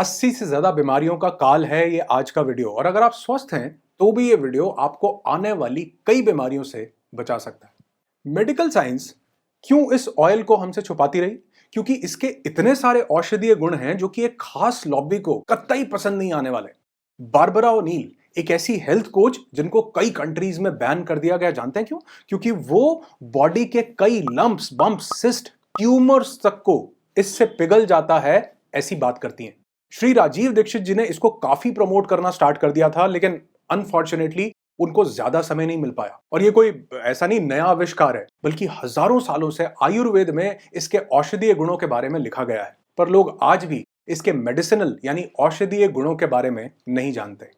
80 से ज्यादा बीमारियों का काल है ये आज का वीडियो, और अगर आप स्वस्थ हैं तो भी ये वीडियो आपको आने वाली कई बीमारियों से बचा सकता है। मेडिकल साइंस क्यों इस ऑयल को हमसे छुपाती रही? क्योंकि इसके इतने सारे औषधीय गुण हैं जो कि एक खास लॉबी को कतई पसंद नहीं आने वाले। बारबरा ओनील एक ऐसी हेल्थ कोच जिनको कई कंट्रीज में बैन कर दिया गया, जानते हैं क्यों? क्योंकि वो बॉडी के कई लंप्स, बम्प्स, सिस्ट, ट्यूमर्स तक को इससे पिघल जाता है ऐसी बात करती हैं। श्री राजीव दीक्षित जी ने इसको काफी प्रमोट करना स्टार्ट कर दिया था, लेकिन अनफॉर्चुनेटली उनको ज्यादा समय नहीं मिल पाया। और ये कोई ऐसा नहीं नया आविष्कार है, बल्कि हजारों सालों से आयुर्वेद में इसके औषधीय गुणों के बारे में लिखा गया है, पर लोग आज भी इसके मेडिसिनल यानी औषधीय गुणों के बारे में नहीं जानते।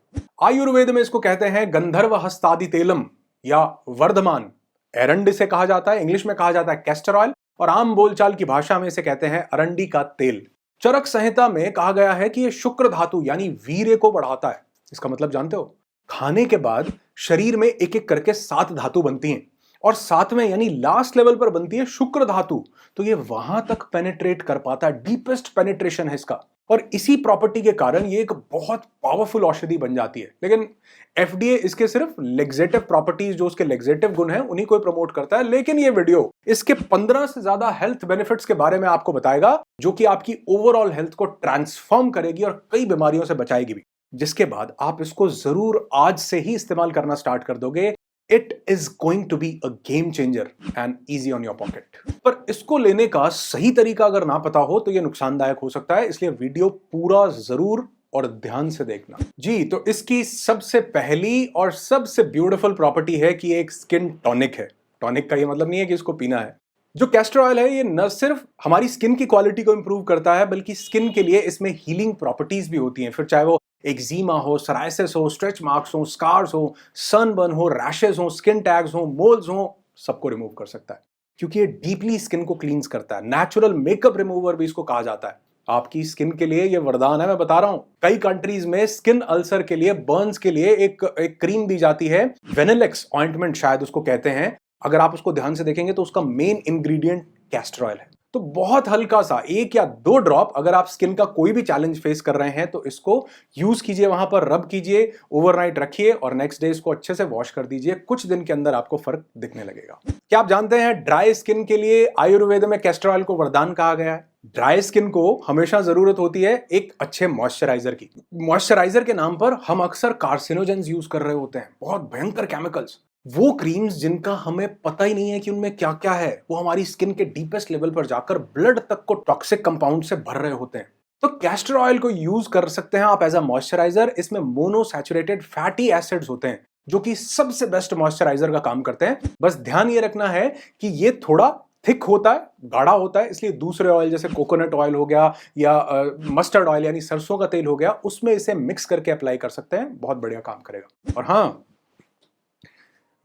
आयुर्वेद में इसको कहते हैं गंधर्व हस्तादि तेलम या वर्धमान। एरंड से कहा जाता है, इंग्लिश में कहा जाता है कैस्टर ऑयल, और आम बोलचाल की भाषा में इसे कहते हैं अरंडी का तेल। चरक संहिता में कहा गया है कि यह शुक्र धातु यानी वीर्य को बढ़ाता है। इसका मतलब जानते हो? खाने के बाद शरीर में एक एक करके 7 धातु बनती हैं, और 7वें यानी लास्ट लेवल पर बनती है शुक्र धातु। तो ये वहां तक पेनिट्रेट कर पाता है, डीपेस्ट पेनिट्रेशन है इसका, और इसी प्रॉपर्टी के कारण ये एक बहुत पावरफुल औषधि बन जाती है। लेकिन एफडीए इसके सिर्फ लेग्जेटिव प्रॉपर्टीज, जो उसके लेग्जेटिव गुण हैं, उन्हीं को प्रमोट करता है। लेकिन ये वीडियो इसके 15 से ज्यादा हेल्थ बेनिफिट्स के बारे में आपको बताएगा, जो कि आपकी ओवरऑल हेल्थ को ट्रांसफॉर्म करेगी और कई बीमारियों से बचाएगी भी। जिसके बाद आप इसको जरूर आज से ही इस्तेमाल करना स्टार्ट कर दोगे। It is going to be a game changer and easy on your pocket. पर इसको लेने का सही तरीका अगर ना पता हो तो यह नुकसानदायक हो सकता है, इसलिए वीडियो पूरा जरूर और ध्यान से देखना जी। तो इसकी सबसे पहली और सबसे ब्यूटीफुल प्रॉपर्टी है कि एक स्किन टॉनिक है। टॉनिक का ये मतलब नहीं है कि इसको पीना है। जो कैस्टर ऑयल है ये न सिर्फ हमारी स्किन की क्वालिटी को इंप्रूव करता है, बल्कि स्किन के लिए इसमें हीलिंग प्रॉपर्टीज भी होती हैं। फिर चाहे वो एक्जिमा हो, सोरायसिस हो, स्ट्रेच मार्क्स हो, स्कार्स हो, सनबर्न हो, रैशेस हो, स्किन टैग्स हो, मोल्स हो, सबको रिमूव कर सकता है। क्योंकि ये डीपली स्किन को क्लींस करता है। नेचुरल मेकअप रिमूवर भी इसको कहा जाता है। आपकी स्किन के लिए ये वरदान है, मैं बता रहा हूं। कई कंट्रीज में स्किन अल्सर के लिए, बर्न्स के लिए एक क्रीम दी जाती है, वेनेलेक्स ऑइंटमेंट शायद उसको कहते हैं। अगर आप उसको ध्यान से देखेंगे तो उसका मेन इंग्रेडिएंट कैस्टर ऑयल है। तो बहुत हल्का सा 1 या 2 ड्रॉप, अगर आप स्किन का कोई भी चैलेंज फेस कर रहे हैं तो इसको यूज कीजिए, वहां पर रब कीजिए, ओवरनाइट रखिए और नेक्स्ट डे इसको अच्छे से वॉश कर दीजिए। कुछ दिन के अंदर आपको फर्क दिखने लगेगा। क्या आप जानते हैं ड्राई स्किन के लिए आयुर्वेद में कैस्टर ऑयल को वरदान कहा गया है? ड्राई स्किन को हमेशा जरूरत होती है एक अच्छे मॉइस्चराइजर की। मॉइस्चराइजर के नाम पर हम अक्सर कार्सिनोजेंस यूज कर रहे होते हैं, बहुत भयंकर केमिकल्स। वो क्रीम्स जिनका हमें पता ही नहीं है कि उनमें क्या क्या है, वो हमारी स्किन के डीपेस्ट लेवल पर जाकर ब्लड तक को टॉक्सिक कंपाउंड से भर रहे होते हैं। तो कैस्टर ऑयल को यूज कर सकते हैं आप एज अ मॉइस्चराइजर। इसमें मोनोसैचुरेटेड फैटी एसिड्स होते हैं जो कि सबसे बेस्ट मॉइस्चराइजर का काम करते हैं। बस ध्यान ये रखना है कि ये थोड़ा थिक होता है, गाढ़ा होता है, इसलिए दूसरे ऑयल जैसे कोकोनट ऑयल हो गया या मस्टर्ड ऑयल यानी सरसों का तेल हो गया, उसमें इसे मिक्स करके अप्लाई कर सकते हैं, बहुत बढ़िया काम करेगा। और हाँ,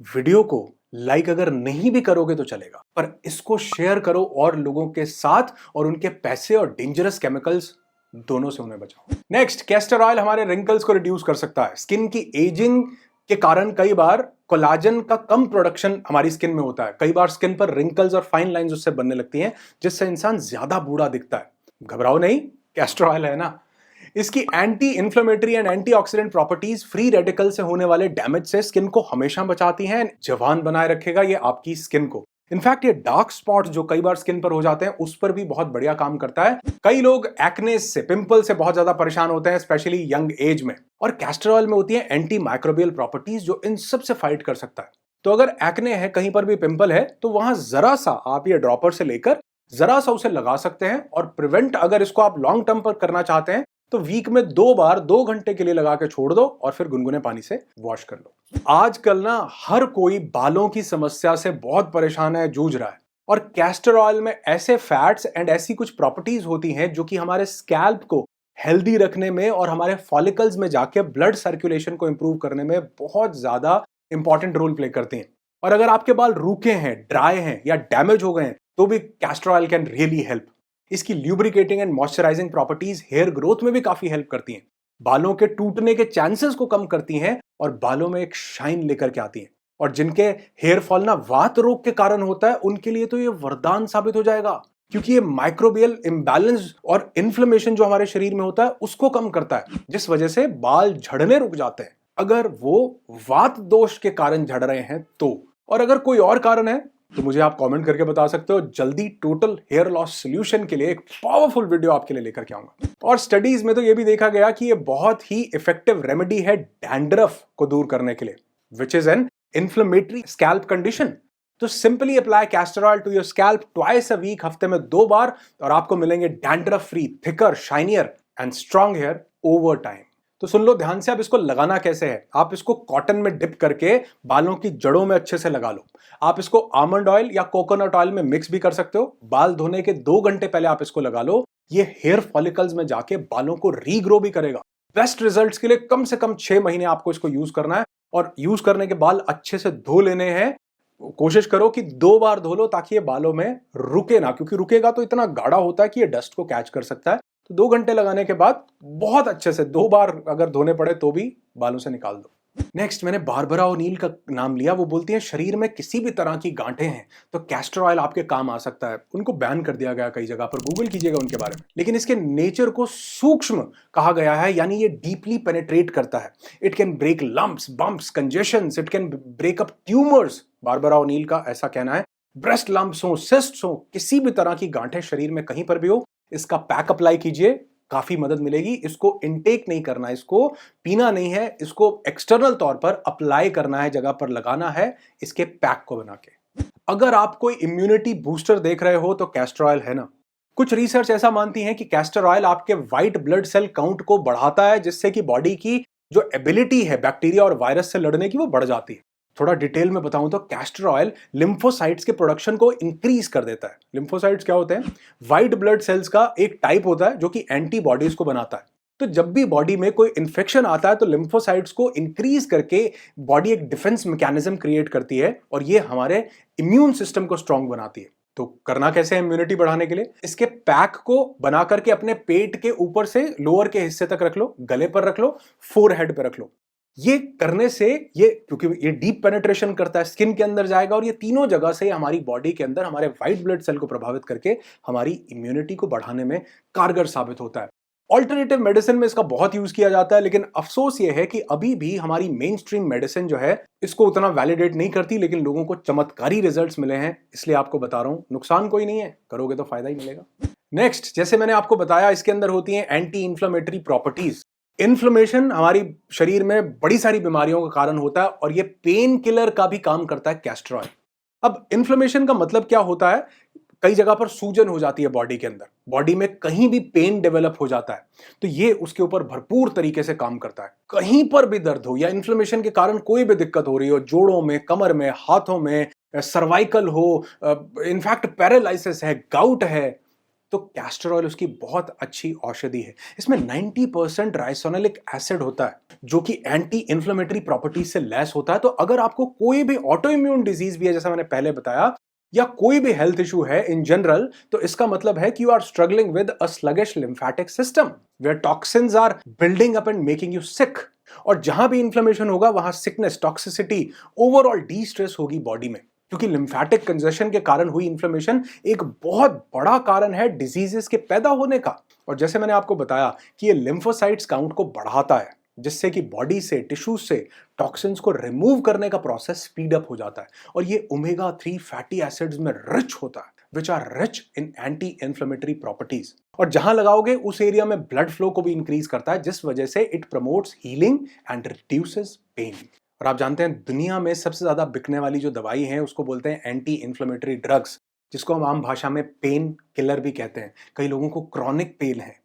वीडियो को लाइक अगर नहीं भी करोगे तो चलेगा, पर इसको शेयर करो और लोगों के साथ, और उनके पैसे और डेंजरस केमिकल्स दोनों से उन्हें बचाओ। नेक्स्ट, कैस्टर ऑयल हमारे रिंकल्स को रिड्यूस कर सकता है। स्किन की एजिंग के कारण कई बार कोलाजन का कम प्रोडक्शन हमारी स्किन में होता है। कई बार स्किन पर रिंकल्स और फाइन लाइंस उससे बनने लगती हैं, जिससे इंसान ज्यादा बूढ़ा दिखता है। घबराओ नहीं, कैस्टर ऑयल है ना। इसकी anti inflammatory and antioxidant properties free radical से होने वाले डैमेज से स्किन को हमेशा बचाती हैं, जवान बनाए रखेगा ये आपकी स्किन को। इनफैक्ट ये डार्क स्पॉट जो कई बार स्किन पर हो जाते हैं उस पर भी बहुत बढ़िया काम करता है। कई लोग एक्ने से, पिंपल से बहुत ज्यादा परेशान होते हैं, स्पेशली यंग एज में, और कैस्टर ऑयल में होती है एंटी माइक्रोबियल प्रॉपर्टीज जो इन सब से फाइट कर सकता है। तो अगर एक्ने है, कहीं पर भी पिंपल है, तो वहां जरा सा आप ये ड्रॉपर से लेकर जरा सा उसे लगा सकते हैं। और प्रिवेंट अगर इसको आप लॉन्ग टर्म पर करना चाहते हैं तो वीक में 2 बार 2 घंटे के लिए लगा के छोड़ दो और फिर गुनगुने पानी से वॉश कर लो। आजकल ना हर कोई बालों की समस्या से बहुत परेशान है, जूझ रहा है, और कैस्टर ऑयल में ऐसे फैट्स एंड ऐसी कुछ प्रॉपर्टीज होती हैं जो कि हमारे स्कैल्प को हेल्दी रखने में और हमारे फॉलिकल्स में जाके ब्लड सर्कुलेशन को इंप्रूव करने में बहुत ज्यादा इंपॉर्टेंट रोल प्ले करती हैं। और अगर आपके बाल रूखे हैं, ड्राई हैं या डैमेज हो गए हैं तो भी castor oil can really help. इसकी lubricating and moisturising properties hair growth में भी काफी हेल्प करती हैं, बालों के टूटने के चांसेस को कम करती हैं और बालों में एक शाइन लेकर के आती हैं। और जिनके हेयर फॉल ना वात रोग के कारण होता है, उनके लिए तो ये वरदान साबित हो जाएगा। क्योंकि ये माइक्रोबियल इम्बैलेंस और इन्फ्लेमेशन जो हमारे शरीर में होता है उसको कम करता है, जिस वजह से बाल झड़ने रुक जाते हैं अगर वो वात दोष के कारण झड़ रहे हैं तो। और अगर कोई और कारण है तो मुझे आप कमेंट करके बता सकते हो। जल्दी टोटल हेयर लॉस सॉल्यूशन के लिए एक पावरफुल वीडियो आपके लिए लेकर के आऊंगा। और स्टडीज में तो ये भी देखा गया कि ये बहुत ही इफेक्टिव रेमेडी है डैंड्रफ को दूर करने के लिए, which is an inflammatory scalp condition. तो simply apply castor oil to your scalp twice a week, हफ्ते में 2 बार, और आपको मिलेंगे dandruff free, thicker, shinier and strong hair over time. तो सुन लो ध्यान से, आप इसको लगाना कैसे है। आप इसको कॉटन में डिप करके बालों की जड़ों में अच्छे से लगा लो। आप इसको आमंड ऑयल या कोकोनट ऑयल में मिक्स भी कर सकते हो। बाल धोने के 2 घंटे पहले आप इसको लगा लो। ये हेयर फॉलिकल्स में जाके बालों को रीग्रो भी करेगा। बेस्ट रिजल्ट्स के लिए कम से कम 6 महीने आपको इसको यूज करना है, और यूज करने के बाल अच्छे से धो लेने हैं। कोशिश करो कि 2 बार धो लो ताकि ये बालों में रुके ना, क्योंकि रुकेगा तो इतना गाढ़ा होता है कि ये डस्ट को कैच कर सकता है। तो 2 घंटे लगाने के बाद बहुत अच्छे से 2 बार अगर धोने पड़े तो भी बालों से निकाल दो। नेक्स्ट, मैंने बारबरा ओनील का नाम लिया। वो बोलती है शरीर में किसी भी तरह की गांठें हैं तो कैस्टर ऑयल आपके काम आ सकता है। उनको बैन कर दिया गया कई जगह पर, गूगल कीजिएगा उनके बारे में। लेकिन इसके नेचर को सूक्ष्म कहा गया है, यानी ये डीपली पेनिट्रेट करता है। It can break lumps, bumps, congestions, it can break up tumours. Barbara O'Neill का ऐसा कहना है। ब्रेस्ट लंप्स हो, सिस्ट्स हो, किसी भी तरह की गांठें शरीर में कहीं पर भी हो, इसका पैक अप्लाई कीजिए, काफी मदद मिलेगी। इसको इनटेक नहीं करना, इसको पीना नहीं है, इसको एक्सटर्नल तौर पर अप्लाई करना है, जगह पर लगाना है, इसके पैक को बना के। अगर आप कोई इम्यूनिटी बूस्टर देख रहे हो तो कैस्टर ऑयल है ना। कुछ रिसर्च ऐसा मानती है कि कैस्टर ऑयल आपके व्हाइट ब्लड सेल काउंट को बढ़ाता है, जिससे कि बॉडी की जो एबिलिटी है बैक्टीरिया और वायरस से लड़ने की वो बढ़ जाती है। थोड़ा डिटेल में बताऊं तो कैस्टर ऑयल लिम्फोसाइट्स के प्रोडक्शन को इंक्रीज कर देता है। लिम्फोसाइट्स क्या होते हैं? व्हाइट ब्लड सेल्स का एक टाइप होता है जो कि एंटीबॉडीज को बनाता है। तो जब भी बॉडी में कोई इंफेक्शन आता है तो लिम्फोसाइट्स को इंक्रीज करके बॉडी एक डिफेंस मैकेनिज्म क्रिएट करती है, और ये हमारे इम्यून सिस्टम को स्ट्रांग बनाती है। तो करना कैसे है इम्यूनिटी बढ़ाने के लिए? इसके पैक को बना करके अपने पेट के ऊपर से लोअर के हिस्से तक रख लो, गले पर रख लो, फोरहेड पर रख लो। ये करने से ये, क्योंकि ये डीप पेनिट्रेशन करता है, स्किन के अंदर जाएगा, और ये तीनों जगह से हमारी बॉडी के अंदर हमारे व्हाइट ब्लड सेल को प्रभावित करके हमारी इम्यूनिटी को बढ़ाने में कारगर साबित होता है। ऑल्टरनेटिव मेडिसिन में इसका बहुत यूज किया जाता है, लेकिन अफसोस ये है कि अभी भी हमारी मेन स्ट्रीम मेडिसिन जो है इसको उतना वैलिडेट नहीं करती, लेकिन लोगों को चमत्कारी रिजल्ट्स मिले हैं, इसलिए आपको बता रहा हूं। नुकसान कोई नहीं है, करोगे तो फायदा ही मिलेगा। नेक्स्ट, जैसे मैंने आपको बताया, इसके अंदर होती हैं एंटी इंफ्लेमेटरी प्रॉपर्टीज। इन्फ्लेमेशन हमारी शरीर में बड़ी सारी बीमारियों का कारण होता है, और ये पेन किलर का भी काम करता है कैस्टर ऑयल। अब इन्फ्लेमेशन का मतलब क्या होता है? कई जगह पर सूजन हो जाती है बॉडी के अंदर, बॉडी में कहीं भी पेन डेवलप हो जाता है, तो ये उसके ऊपर भरपूर तरीके से काम करता है। कहीं पर भी दर्द हो या इन्फ्लेमेशन के कारण कोई भी दिक्कत हो रही हो, जोड़ों में, कमर में, हाथों में, सर्वाइकल हो, इनफैक्ट पैरालिसिस है, गाउट है, तो कैस्टर ऑयल उसकी बहुत अच्छी औषधि है। इसमें 90% राइसोनिलिक एसिड होता है जो कि एंटी इंफ्लेमेटरी प्रॉपर्टीज से लैस होता है। तो अगर आपको कोई भी ऑटो इम्यून डिजीज भी है, जैसा मैंने पहले बताया, या कोई भी हेल्थ इशू है इन जनरल, तो इसका मतलब है कि you are struggling with a sluggish lymphatic system where toxins are building up and making you sick. और जहां भी इंफ्लेमेशन होगा वहां sickness, toxicity, overall distress होगी बॉडी में, क्योंकि लिम्फेटिक कंजेशन के कारण हुई इन्फ्लेमेशन एक बहुत बड़ा कारण है डिजीजेस के पैदा होने का। और जैसे मैंने आपको बताया कि ये लिम्फोसाइट्स काउंट को बढ़ाता है, जिससे कि बॉडी से, टिश्यूज से टॉक्सिन्स को रिमूव करने का प्रोसेस स्पीड अप हो जाता है। और ये ओमेगा 3 फैटी एसिड्स में रिच होता है, which are rich in anti inflammatory properties. और जहां लगाओगे उस एरिया में ब्लड फ्लो को भी इंक्रीज करता है, जिस वजह से it promotes healing and reduces pain. और आप जानते हैं दुनिया में सबसे ज्यादा बिकने वाली जो दवाई है उसको बोलते हैं एंटी इंफ्लेमेटरी ड्रग्स, जिसको हम आम भाषा में पेन किलर भी कहते हैं। कई लोगों को क्रॉनिक पेन है,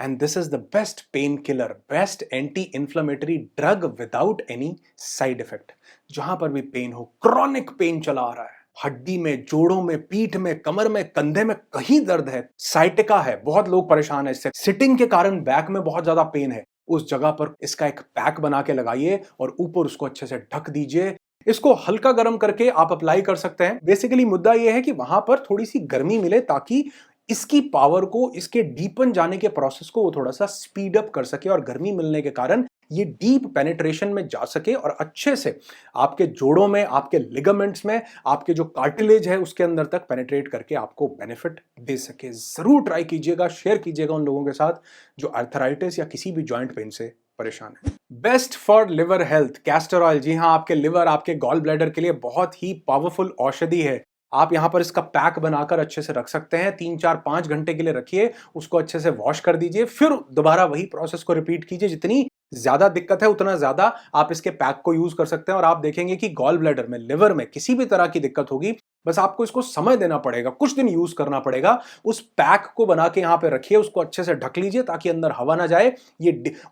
and this is the best pain killer, best anti inflammatory drug without any side effect. जहां पर भी पेन हो, क्रॉनिक पेन चला आ रहा है, हड्डी में, जोड़ों में, पीठ में, कमर में, कंधे में कहीं दर्द है, साइटिका है, बहुत लोग परेशान है इससे, सिटिंग के कारण बैक में बहुत ज्यादा पेन है, उस जगह पर इसका एक पैक बना के लगाइए और ऊपर उसको अच्छे से ढक दीजिए। इसको हल्का गर्म करके आप अप्लाई कर सकते हैं। बेसिकली मुद्दा यह है कि वहां पर थोड़ी सी गर्मी मिले, ताकि इसकी पावर को, इसके डीपन जाने के प्रोसेस को वो थोड़ा सा स्पीड अप कर सके, और गर्मी मिलने के कारण ये डीप पेनिट्रेशन में जा सके और अच्छे से आपके जोड़ों में, आपके लिगामेंट्स में, आपके जो कार्टिलेज है उसके अंदर तक पेनिट्रेट करके आपको बेनिफिट दे सके। जरूर ट्राई कीजिएगा, शेयर कीजिएगा उन लोगों के साथ जो आर्थराइटिस या किसी भी जॉइंट पेन से परेशान है। Best for liver health, castor oil. जी हाँ, आपके लिवर, आपके गॉल ब्लैडर के लिए बहुत ही पावरफुल औषधि है। आप यहां पर इसका पैक बनाकर अच्छे से रख सकते हैं। 3-4-5 घंटे के लिए रखिए, उसको अच्छे से वॉश कर दीजिए, फिर दोबारा वही प्रोसेस को रिपीट कीजिए। जितनी ज्यादा दिक्कत है उतना ज्यादा आप इसके पैक को यूज कर सकते हैं और आप देखेंगे कि गॉल ब्लैडर में, लिवर में किसी भी तरह की दिक्कत होगी, बस आपको इसको समय देना पड़ेगा, कुछ दिन यूज करना पड़ेगा। उस पैक को बना के यहां पे रखिए, उसको अच्छे से ढक लीजिए ताकि अंदर हवा ना जाए,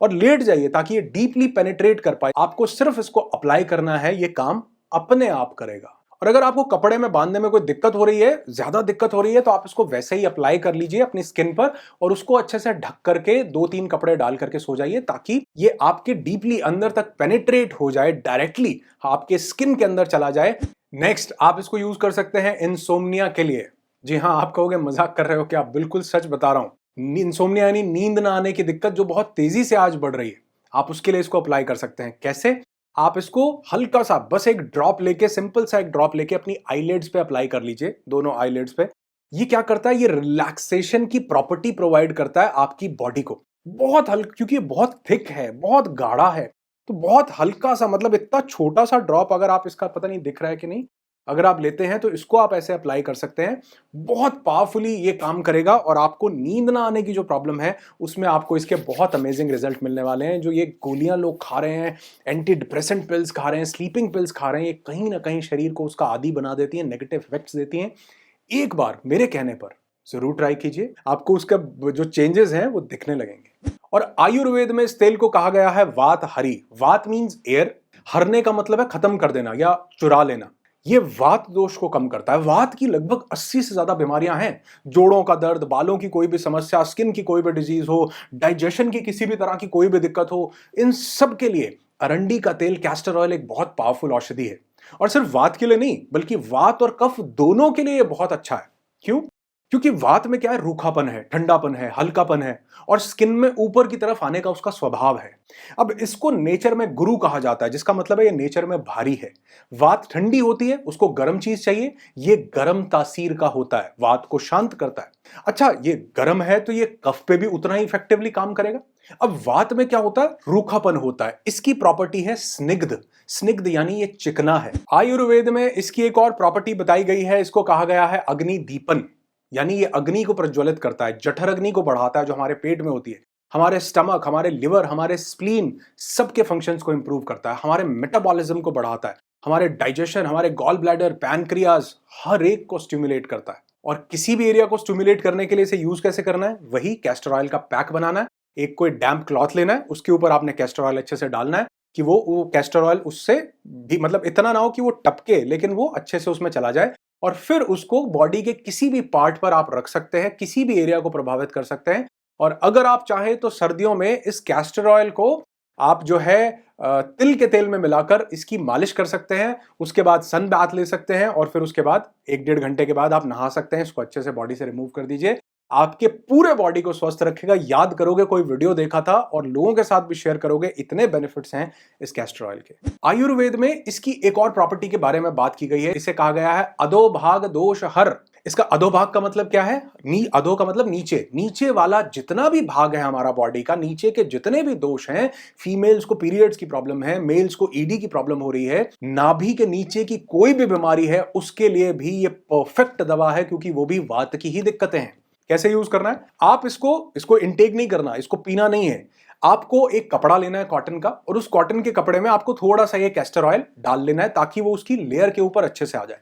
और लेट जाइए ताकि ये डीपली पेनिट्रेट कर पाए। आपको सिर्फ इसको अप्लाई करना है, ये काम अपने आप करेगा। और अगर आपको कपड़े में बांधने में कोई दिक्कत हो रही है, ज्यादा दिक्कत हो रही है, तो आप इसको वैसे ही अप्लाई कर लीजिए अपनी स्किन पर और उसको अच्छे से ढक करके 2-3 कपड़े डाल करके सो जाइए ताकि ये आपके डीपली अंदर तक पेनिट्रेट हो जाए, डायरेक्टली आपके स्किन के अंदर चला जाए। नेक्स्ट, आप इसको यूज कर सकते हैं इंसोम्निया के लिए। जी हाँ, आप कहोगे मजाक कर रहे हो क्या? बिल्कुल सच बता रहा हूं। इंसोम्निया यानी नींद ना आने की दिक्कत जो बहुत तेजी से आज बढ़ रही है, आप उसके लिए इसको अप्लाई कर सकते हैं। कैसे? आप इसको हल्का सा, बस एक ड्रॉप लेके, सिंपल सा एक ड्रॉप लेके अपनी आईलिड्स पे अप्लाई कर लीजिए, दोनों आईलिड्स पे। ये क्या करता है? ये रिलैक्सेशन की प्रॉपर्टी प्रोवाइड करता है आपकी बॉडी को। बहुत हल्का, क्योंकि ये बहुत थिक है, बहुत गाढ़ा है, तो बहुत हल्का सा, मतलब इतना छोटा सा ड्रॉप, अगर आप इसका, पता नहीं दिख रहा है कि नहीं, अगर आप लेते हैं तो इसको आप ऐसे अप्लाई कर सकते हैं। बहुत पावरफुली ये काम करेगा और आपको नींद ना आने की जो प्रॉब्लम है उसमें आपको इसके बहुत अमेजिंग रिजल्ट मिलने वाले हैं। जो ये गोलियां लोग खा रहे हैं, एंटी डिप्रेसेंट पिल्स खा रहे हैं, स्लीपिंग पिल्स खा रहे हैं, ये कहीं ना कहीं शरीर को उसका आदी बना देती हैं, नेगेटिव इफेक्ट्स देती हैं। एक बार मेरे कहने पर जरूर ट्राई कीजिए, आपको उसका जो चेंजेस हैं वो दिखने लगेंगे। और आयुर्वेद में इस तेल को कहा गया है वात हरी। वात मींस एयर, हरने का मतलब है खत्म कर देना या चुरा लेना। ये वात दोष को कम करता है। वात की लगभग 80 से ज्यादा बीमारियां हैं। जोड़ों का दर्द, बालों की कोई भी समस्या, स्किन की कोई भी डिजीज हो, डाइजेशन की किसी भी तरह की कोई भी दिक्कत हो, इन सब के लिए अरंडी का तेल, कैस्टर ऑयल एक बहुत पावरफुल औषधि है। और सिर्फ वात के लिए नहीं, बल्कि वात और कफ दोनों के लिए ये बहुत अच्छा है। क्यों? क्योंकि वात में क्या है? रूखापन है, ठंडापन है, हल्कापन है, और स्किन में ऊपर की तरफ आने का उसका स्वभाव है। अब इसको नेचर में गुरु कहा जाता है, जिसका मतलब है ये नेचर में भारी है। वात ठंडी होती है, उसको गर्म चीज चाहिए, ये गर्म तासीर का होता है, वात को शांत करता है। अच्छा, ये गर्म है तो ये कफ पे भी उतना ही इफेक्टिवली काम करेगा। अब वात में क्या होता है? रूखापन होता है, इसकी प्रॉपर्टी है स्निग्ध। स्निग्ध यानी ये चिकना है। आयुर्वेद में इसकी एक और प्रॉपर्टी बताई गई है, इसको कहा गया है अग्नि दीपन, यानी ये अग्नि को प्रज्वलित करता है, जठर अग्नि को बढ़ाता है जो हमारे पेट में होती है। हमारे स्टमक, हमारे लिवर, हमारे स्प्लीन, सबके फंक्शंस को इंप्रूव करता है, हमारे मेटाबॉलिज्म को बढ़ाता है, हमारे डाइजेशन, हमारे गॉल ब्लैडर, पैनक्रियाज, हर एक को स्टिमुलेट करता है। और किसी भी एरिया को स्टिमुलेट करने के लिए इसे यूज कैसे करना है? वही कैस्टर ऑयल का पैक बनाना है। एक कोई डैम्प क्लॉथ लेना है, उसके ऊपर आपने कैस्टर ऑयल अच्छे से डालना है कि वो कैस्टर ऑयल उससे भी, मतलब इतना ना हो कि वो टपके, लेकिन वो अच्छे से उसमें चला जाए। और फिर उसको बॉडी के किसी भी पार्ट पर आप रख सकते हैं, किसी भी एरिया को प्रभावित कर सकते हैं। और अगर आप चाहें तो सर्दियों में इस कैस्टर ऑयल को आप जो है तिल के तेल में मिलाकर इसकी मालिश कर सकते हैं। उसके बाद सन बाथ ले सकते हैं और फिर उसके बाद 1-1.5 घंटे के बाद आप नहा सकते हैं। इसको अच्छे से बॉडी से रिमूव कर दीजिए, आपके पूरे बॉडी को स्वस्थ रखेगा। याद करोगे कोई वीडियो देखा था और लोगों के साथ भी शेयर करोगे, इतने बेनिफिट्स हैं इस कैस्टर ऑयल के। आयुर्वेद में इसकी एक और प्रॉपर्टी के बारे में बात की गई है, इसे कहा गया है अधोभाग दोष हर। इसका अधोभाग का मतलब क्या है? अधो का मतलब नीचे, नीचे वाला जितना भी भाग है हमारा बॉडी का, नीचे के जितने भी दोष हैं, फीमेल्स को पीरियड्स की प्रॉब्लम है, मेल्स को ईडी की प्रॉब्लम हो रही है, नाभि के नीचे की कोई भी बीमारी है, उसके लिए भी ये परफेक्ट दवा है, क्योंकि वो भी वात की ही दिक्कतें हैं। कैसे यूज करना है? आप इसको इनटेक नहीं करना, इसको पीना नहीं है। आपको एक कपड़ा लेना है कॉटन का, और उस कॉटन के कपड़े में आपको थोड़ा सा ये कैस्टर ऑयल डाल लेना है ताकि वो उसकी लेयर के ऊपर अच्छे से आ जाए।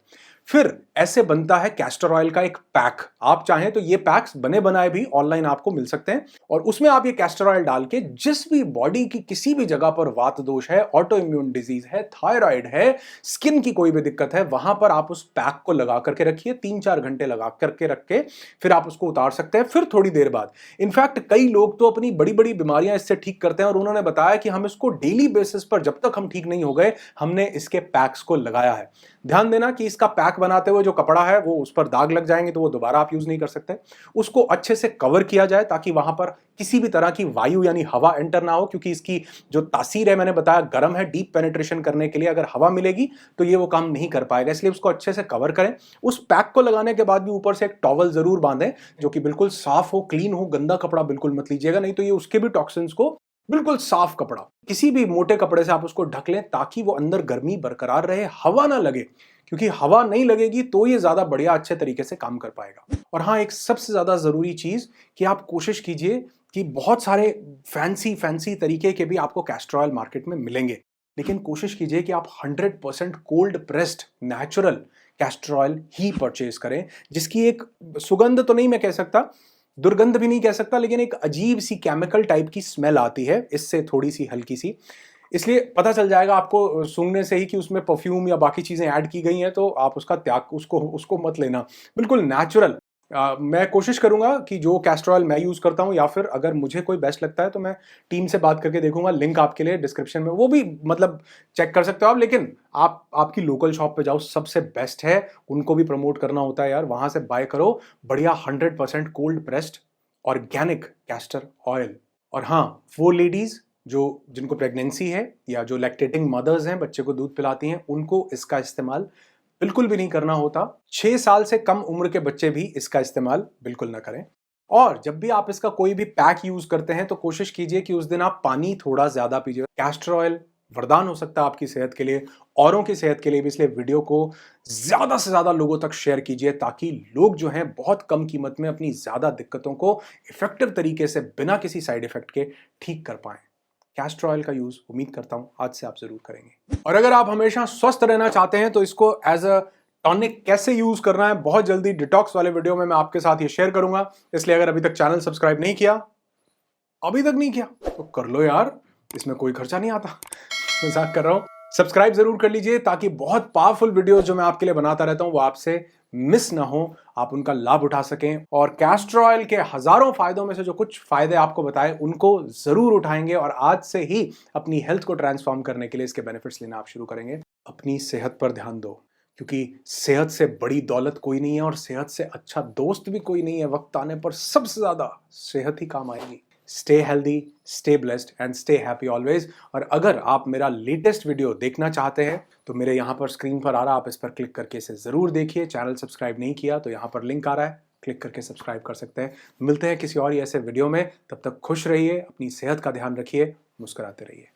फिर ऐसे बनता है कैस्टर ऑयल का एक पैक। आप चाहें तो ये पैक्स बने बनाए भी ऑनलाइन आपको मिल सकते हैं, और उसमें आप ये कैस्टर ऑयल डाल के जिस भी बॉडी की किसी भी जगह पर वात दोष है, ऑटो इम्यून डिजीज है, थायराइड है, स्किन की कोई भी दिक्कत है, वहां पर आप उस पैक को लगा करके रखिए। 3-4 घंटे लगा करके रख के फिर आप उसको उतार सकते हैं। फिर थोड़ी देर बाद, इनफैक्ट कई लोग तो अपनी बड़ी बड़ी बीमारियां इससे ठीक करते हैं, और उन्होंने बताया कि हम इसको डेली बेसिस पर, जब तक हम ठीक नहीं हो गए, हमने इसके पैक्स को लगाया है। ध्यान देना कि इसका पैक बनाते हुए जो कपड़ा है वो उस पर दाग लग जाएंगे तो वो दोबारा आप यूज नहीं कर सकते। उसको अच्छे से कवर किया जाए ताकि वहां पर किसी भी तरह की वायु यानी हवा एंटर ना हो, क्योंकि इसकी जो तासीर है मैंने बताया गर्म है, डीप पेनिट्रेशन करने के लिए अगर हवा मिलेगी तो ये वो काम नहीं कर पाएगा, इसलिए उसको अच्छे से कवर करें। उस पैक को लगाने के बाद भी ऊपर से एक टॉवल जरूर बांधें जो कि बिल्कुल साफ हो, क्लीन हो। गंदा कपड़ा बिल्कुल मत लीजिएगा, नहीं तो ये उसके भी टॉक्सिन्स को, बिल्कुल साफ कपड़ा, किसी भी मोटे कपड़े से आप उसको ढक लें ताकि वो अंदर गर्मी बरकरार रहे, हवा ना लगे, क्योंकि हवा नहीं लगेगी तो ये ज्यादा बढ़िया अच्छे तरीके से काम कर पाएगा। और हाँ, एक सबसे ज्यादा जरूरी चीज कि आप कोशिश कीजिए कि बहुत सारे फैंसी फैंसी तरीके के भी आपको कैस्टर ऑयल मार्केट में मिलेंगे, लेकिन कोशिश कीजिए कि आप 100% cold pressed natural castor oil ही परचेज करें, जिसकी एक सुगंध तो नहीं मैं कह सकता, दुर्गंध भी नहीं कह सकता, लेकिन एक अजीब सी केमिकल टाइप की स्मेल आती है इससे, थोड़ी सी हल्की सी। इसलिए पता चल जाएगा आपको सूंघने से ही कि उसमें परफ्यूम या बाकी चीजें ऐड की गई हैं, तो आप उसका त्याग, उसको उसको मत लेना। बिल्कुल नेचुरल। मैं कोशिश करूंगा कि जो कैस्टर ऑयल मैं यूज करता हूं या फिर अगर मुझे कोई बेस्ट लगता है तो मैं टीम से बात करके देखूंगा, लिंक आपके लिए डिस्क्रिप्शन में, वो भी मतलब चेक कर सकते हो आप। लेकिन आप आपकी लोकल शॉप पे जाओ, सबसे बेस्ट है, उनको भी प्रमोट करना होता है यार, वहां से बाय करो बढ़िया 100% cold pressed organic castor oil. और हाँ, वो लेडीज जो जिनको प्रेगनेंसी है या जो लैक्टेटिंग मदर्स हैं, बच्चे को दूध पिलाती हैं, उनको इसका इस्तेमाल बिल्कुल भी नहीं करना होता। 6 साल से कम उम्र के बच्चे भी इसका इस्तेमाल बिल्कुल ना करें। और जब भी आप इसका कोई भी पैक यूज करते हैं तो कोशिश कीजिए कि उस दिन आप पानी थोड़ा ज्यादा पीजिए। कैस्टर ऑयल वरदान हो सकता है आपकी सेहत के लिए, औरों की सेहत के लिए भी, इसलिए वीडियो को ज्यादा से ज्यादा लोगों तक शेयर कीजिए ताकि लोग जो हैं बहुत कम कीमत में अपनी ज्यादा दिक्कतों को इफेक्टिव तरीके से बिना किसी साइड इफेक्ट के ठीक कर पाएं। कैस्टर ऑयल का यूज उम्मीद करता हूं आज से आप जरूर करेंगे। और अगर आप हमेशा स्वस्थ रहना चाहते हैं तो इसको एज अ टॉनिक कैसे यूज करना है, बहुत जल्दी डिटॉक्स वाले वीडियो में मैं आपके साथ ये शेयर करूंगा। इसलिए अगर अभी तक चैनल सब्सक्राइब नहीं किया, अभी तक नहीं किया, तो कर लो यार, इसमें कोई खर्चा नहीं आता। मजाक कर रहा हूं। सब्सक्राइब जरूर कर लीजिए ताकि बहुत पावरफुल वीडियोस जो मैं आपके लिए बनाता रहता हूं वो आपसे मिस ना हो, आप उनका लाभ उठा सकें। और कैस्टर ऑयल के हजारों फायदों में से जो कुछ फायदे आपको बताए उनको जरूर उठाएंगे और आज से ही अपनी हेल्थ को ट्रांसफॉर्म करने के लिए इसके बेनिफिट्स लेना आप शुरू करेंगे। अपनी सेहत पर ध्यान दो, क्योंकि सेहत से बड़ी दौलत कोई नहीं है और सेहत से अच्छा दोस्त भी कोई नहीं है। वक्त आने पर सबसे ज्यादा सेहत ही काम आएगी। Stay healthy, stay blessed and stay happy always. और अगर आप मेरा लेटेस्ट वीडियो देखना चाहते हैं तो मेरे यहाँ पर स्क्रीन पर आ रहा, आप इस पर क्लिक करके इसे जरूर देखिए। चैनल सब्सक्राइब नहीं किया तो यहाँ पर लिंक आ रहा है, क्लिक करके सब्सक्राइब कर सकते हैं। मिलते हैं किसी और ऐसे वीडियो में, तब तक खुश रहिए, अपनी सेहत का ध्यान रखिए, मुस्कुराते रहिए।